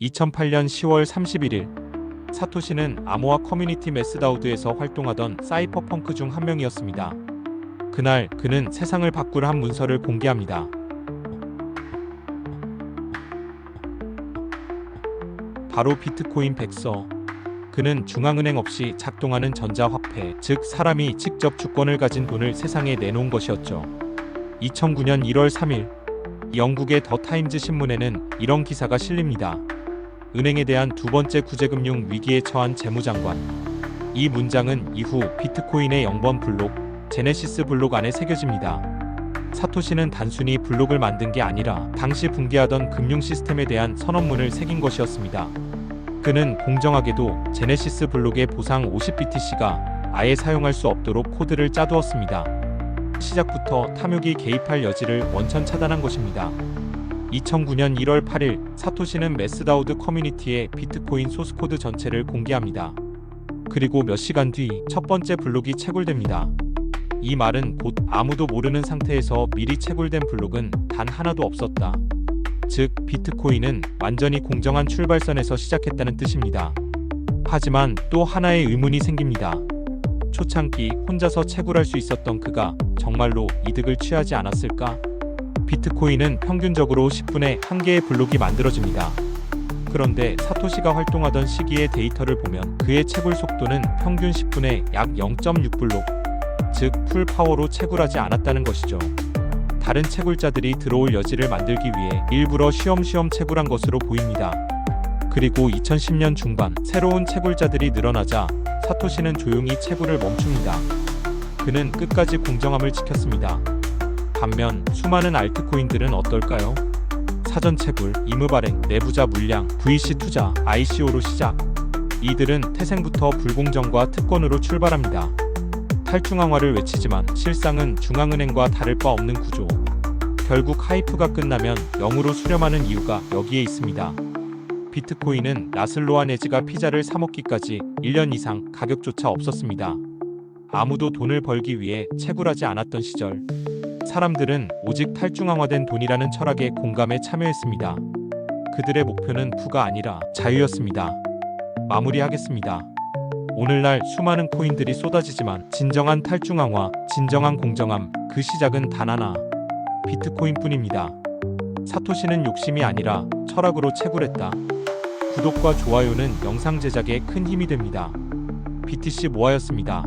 2008년 10월 31일 사토시는 아모아 커뮤니티 메스다우드에서 활동하던 사이퍼펑크 중 한 명이었습니다. 그날 그는 세상을 바꿀 한 문서를 공개합니다. 바로 비트코인 100서. 그는 중앙은행 없이 작동하는 전자화폐, 즉 사람이 직접 주권을 가진 돈을 세상에 내놓은 것이었죠. 2009년 1월 3일 영국의 더 타임즈 신문에는 이런 기사가 실립니다. 은행에 대한 두 번째 구제금융 위기에 처한 재무장관. 이 문장은 이후 비트코인의 0번 블록, 제네시스 블록 안에 새겨집니다. 사토시는 단순히 블록을 만든 게 아니라 당시 붕괴하던 금융 시스템에 대한 선언문을 새긴 것이었습니다. 그는 공정하게도 제네시스 블록의 보상 50BTC가 아예 사용할 수 없도록 코드를 짜두었습니다. 시작부터 탐욕이 개입할 여지를 원천 차단한 것입니다. 2009년 1월 8일 사토시는 메스다우드 커뮤니티에 비트코인 소스코드 전체를 공개합니다. 그리고 몇 시간 뒤 첫 번째 블록이 채굴됩니다. 이 말은 곧 아무도 모르는 상태에서 미리 채굴된 블록은 단 하나도 없었다. 즉 비트코인은 완전히 공정한 출발선에서 시작했다는 뜻입니다. 하지만 또 하나의 의문이 생깁니다. 초창기 혼자서 채굴할 수 있었던 그가 정말로 이득을 취하지 않았을까? 비트코인은 평균적으로 10분에 1개의 블록이 만들어집니다. 그런데 사토시가 활동하던 시기의 데이터를 보면 그의 채굴 속도는 평균 10분에 약 0.6블록, 즉 풀파워로 채굴하지 않았다는 것이죠. 다른 채굴자들이 들어올 여지를 만들기 위해 일부러 쉬엄쉬엄 채굴한 것으로 보입니다. 그리고 2010년 중반 새로운 채굴자들이 늘어나자 사토시는 조용히 채굴을 멈춥니다. 그는 끝까지 공정함을 지켰습니다. 반면 수많은 알트코인들은 어떨까요? 사전 채굴, 임의 발행, 내부자 물량, VC 투자, ICO로 시작. 이들은 태생부터 불공정과 특권으로 출발합니다. 탈중앙화를 외치지만 실상은 중앙은행과 다를 바 없는 구조. 결국 하이프가 끝나면 0으로 수렴하는 이유가 여기에 있습니다. 비트코인은 라슬로와 네즈가 피자를 사 먹기까지 1년 이상 가격조차 없었습니다. 아무도 돈을 벌기 위해 채굴하지 않았던 시절. 사람들은 오직 탈중앙화된 돈이라는 철학에 공감에 참여했습니다. 그들의 목표는 부가 아니라 자유였습니다. 마무리하겠습니다. 오늘날 수많은 코인들이 쏟아지지만 진정한 탈중앙화, 진정한 공정함, 그 시작은 단 하나, 비트코인뿐입니다. 사토시는 욕심이 아니라 철학으로 채굴했다. 구독과 좋아요는 영상 제작에 큰 힘이 됩니다. BTC 모아였습니다.